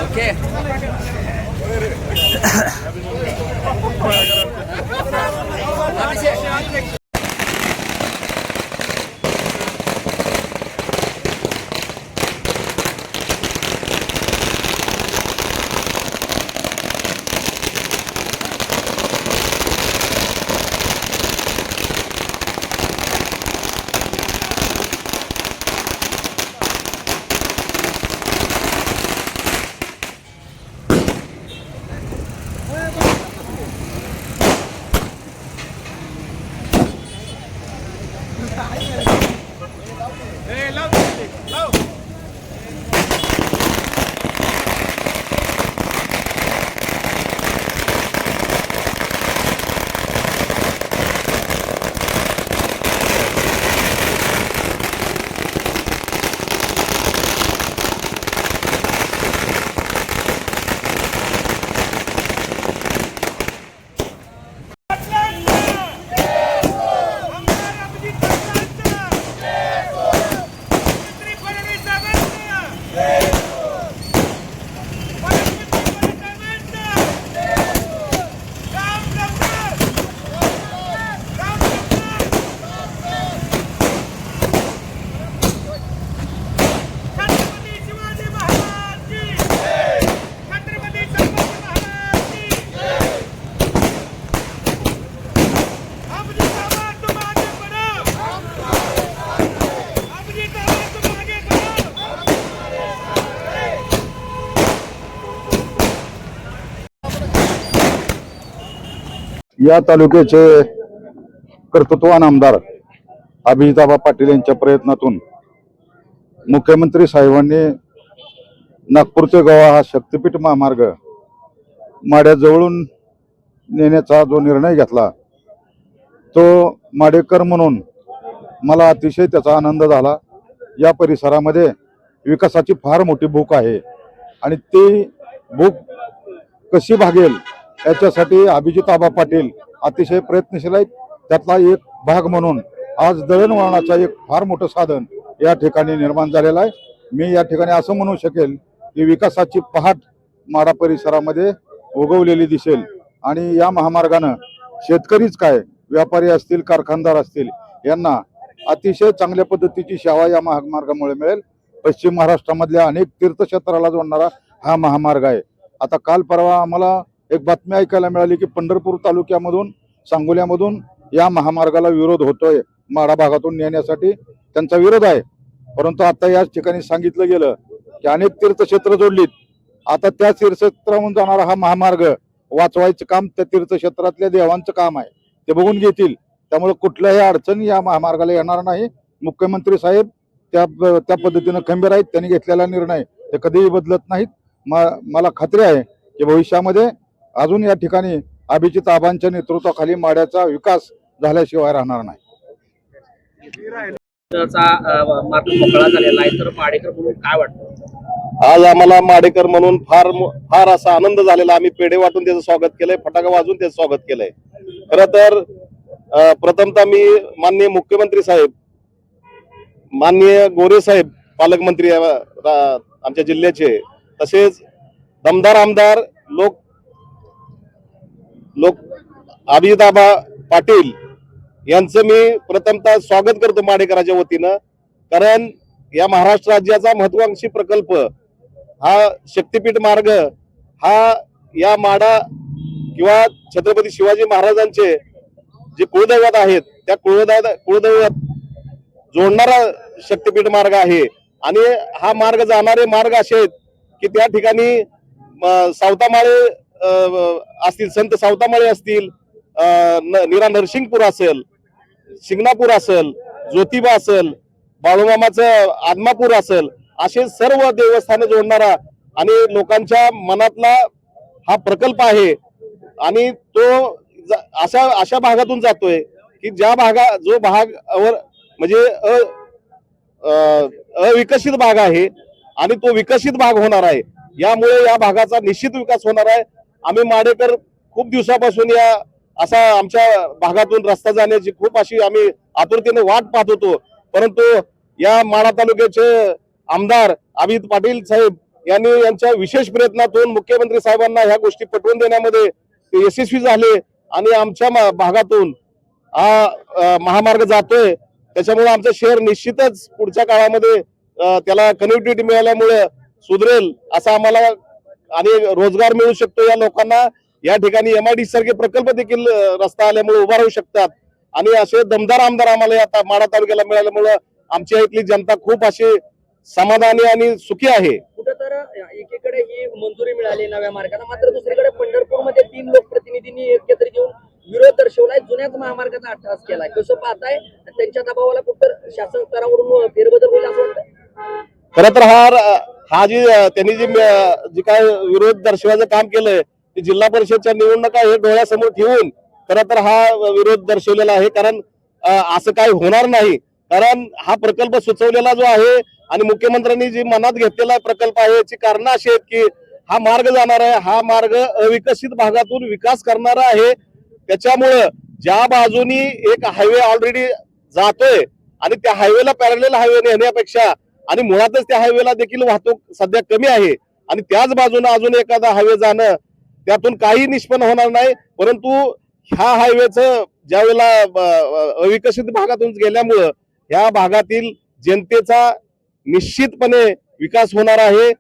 Okay या तालुक्याचे कर्तृत्ववान आमदार अभिजिताबा पाटील यांच्या प्रयत्नातून मुख्यमंत्री साहेबांनी नागपूर ते गोवा हा शक्तीपीठ महामार्ग माड्याजवळून नेण्याचा जो निर्णय घेतला तो माडेकर म्हणून मला अतिशय त्याचा आनंद झाला। या परिसरामध्ये विकासाची फार मोठी भूक आहे आणि ती भूक कशी भागेल याच्यासाठी अभिजिताबा पाटील अतिशय प्रयत्नशील आहेत। त्यातला एक भाग म्हणून आज दळणवळणाचा एक फार मोठं साधन या ठिकाणी निर्माण झालेलं आहे। मी या ठिकाणी असं म्हणू शकेल की विकासाची पहाट माडा परिसरामध्ये उगवलेली दिसेल आणि या महामार्गाने शेतकरीच काय व्यापारी असतील कारखानदार असतील यांना अतिशय चांगल्या पद्धतीची सेवा या महामार्गामुळे मिळेल। पश्चिम महाराष्ट्रामधल्या अनेक तीर्थक्षेत्राला जोडणारा हा महामार्ग आहे। आता काल परवा आम्हाला एक बातमी ऐकायला मिळाली की पंढरपूर तालुक्यामधून सांगोल्यामधून या महामार्गाला विरोध होतोय, माडा भागातून नेण्यासाठी त्यांचा विरोध आहे। परंतु आता याच ठिकाणी सांगितलं गेलं की अनेक तीर्थक्षेत्र जोडलीत, आता त्या तीर्थक्षेत्रामधून जाणारा हा महामार्ग वाचवायचं काम त्या तीर्थक्षेत्रातल्या देवांचं काम आहे, ते बघून घेतील। त्यामुळे कुठल्याही अडचणी या महामार्गाला येणार नाही। मुख्यमंत्री साहेब त्या पद्धतीनं खंबीर आहेत, त्यांनी घेतलेला निर्णय ते कधीही बदलत नाहीत। मला खात्री आहे की भविष्यामध्ये अजून या ठिकाणी अभिजित आबांच्या नेतृत्वाखाली माड्याचा विकास झाल्याशिवाय राहणार नाही। मोकळा झालेला आहे, तर माडेकर म्हणून काय वाटतं? आज आम्हाला माडेकर म्हणून फार असा आनंद झालेला। आम्ही पेढे वाटून त्याचं स्वागत केलंय, फटाका वाजून त्याचं स्वागत केलंय। खरं तर प्रथमतः मी माननीय मुख्यमंत्री साहेब, माननीय गोरे साहेब पालकमंत्री आमच्या जिल्ह्याचे, तसेच दमदार आमदार लोक अभिजिताबा पाटील यांचं मी प्रथमतः स्वागत करतो माडेकरांच्या वतीनं। कारण या महाराष्ट्र राज्याचा महत्वाकांक्षी प्रकल्प हा शक्तीपीठ मार्ग हा या माडा किंवा छत्रपती शिवाजी महाराजांचे जे कुळदैवत आहेत त्या कुळदैवत जोडणारा शक्तीपीठ मार्ग आहे। आणि हा मार्ग जाणारे मार्ग असे आहेत की त्या ठिकाणी सावतामाळे असतील, संत सावतामाळे असतील, निरा नरसिंगपूर असेल, शिंगणापूर असेल, ज्योतिबा असेल, बाळूमामाचं आदमापूर असेल, असे सर्व देवस्थाने जोडणारा आणि लोकांच्या मनातला हा प्रकल्प आहे। आणि तो अशा भागातून जातोय की ज्या जो भागावर म्हणजे अविकसित भाग आहे आणि तो विकसित भाग होणार आहे. यामुळे या भागाचा निश्चित विकास होणार आहे. आम्ही माडेकर खूप दिवसापासून या असा आमच्या भागातून रस्ता जाण्याची खूप अशी आम्ही आतुरतेने वाट पाहत होतो, परंतु या माढा तालुक्याचे आमदार अभिजित पाटील साहेब यांनी यांच्या विशेष प्रयत्नातून मुख्यमंत्री साहेबांना ह्या गोष्टी पटवून देण्यामध्ये ते यशस्वी झाले आणि आमच्या भागातून हा महामार्ग जातोय. त्याच्यामुळे आमचं शहर निश्चितच पुढच्या काळामध्ये त्याला कनेक्टिव्हिटी मिळाल्यामुळे सुधरेल असं आम्हाला आणि रोजगार मिळू शकतो या लोकांना. या ठिकाणी MIDC सारखे प्रकल्प देखील रस्ता आल्यामुळे उभा राहू शकतात आणि असे दमदार आमदार आम्हाला आता माढा तालुक्याला मिळाल्यामुळे आमच्या इथली जनता खूप अशी समाधानी आणि सुखी आहे. कुठं तर एकीकडे ही मंजुरी मिळाली नव्या मार्गाला, मात्र दुसरीकडे पंढरपूरमध्ये 3 लोकप्रतिनिधींनी एकत्र येऊन विरोध दर्शवलाय, जुन्याच महामार्गाचा अट्टहास केलाय. कसं पाहताय? त्यांच्या दबावाला कुठं शासन स्तरावरून फेरबदल होईल असं वाटतं? खरं तर हा त्यांनी जी काय विरोध दर्शवायचं काम केलंय ते जिल्हा परिषदच्या निवडणुका हे डोळ्यासमोर ठेवून खरं तर हा विरोध दर्शवलेला आहे. कारण असं काही होणार नाही. कारण हा प्रकल्प सुचवलेला जो आहे आणि मुख्यमंत्र्यांनी जी मनात घेतलेला प्रकल्प आहे याची कारण अशी आहेत की हा मार्ग जाणार आहे, हा मार्ग अविकसित भागातून विकास करणारा आहे. त्याच्यामुळं ज्या बाजूनी एक हायवे ऑलरेडी जातोय आणि त्या हायवेला पॅरलल हायवे नेण्यापेक्षा आणि मुळातच त्या हायवेला देखील वाहतूक सध्या कमी आहे आणि त्याच बाजूने अजून एखादा हायवे जाणं त्यातून काही निष्पन्न होणार नाही. परंतु ह्या हायवेचं ज्यावेळेला अविकसित भागातून गेल्यामुळं ह्या भागातील जनतेचा निश्चितपणे विकास होणार आहे.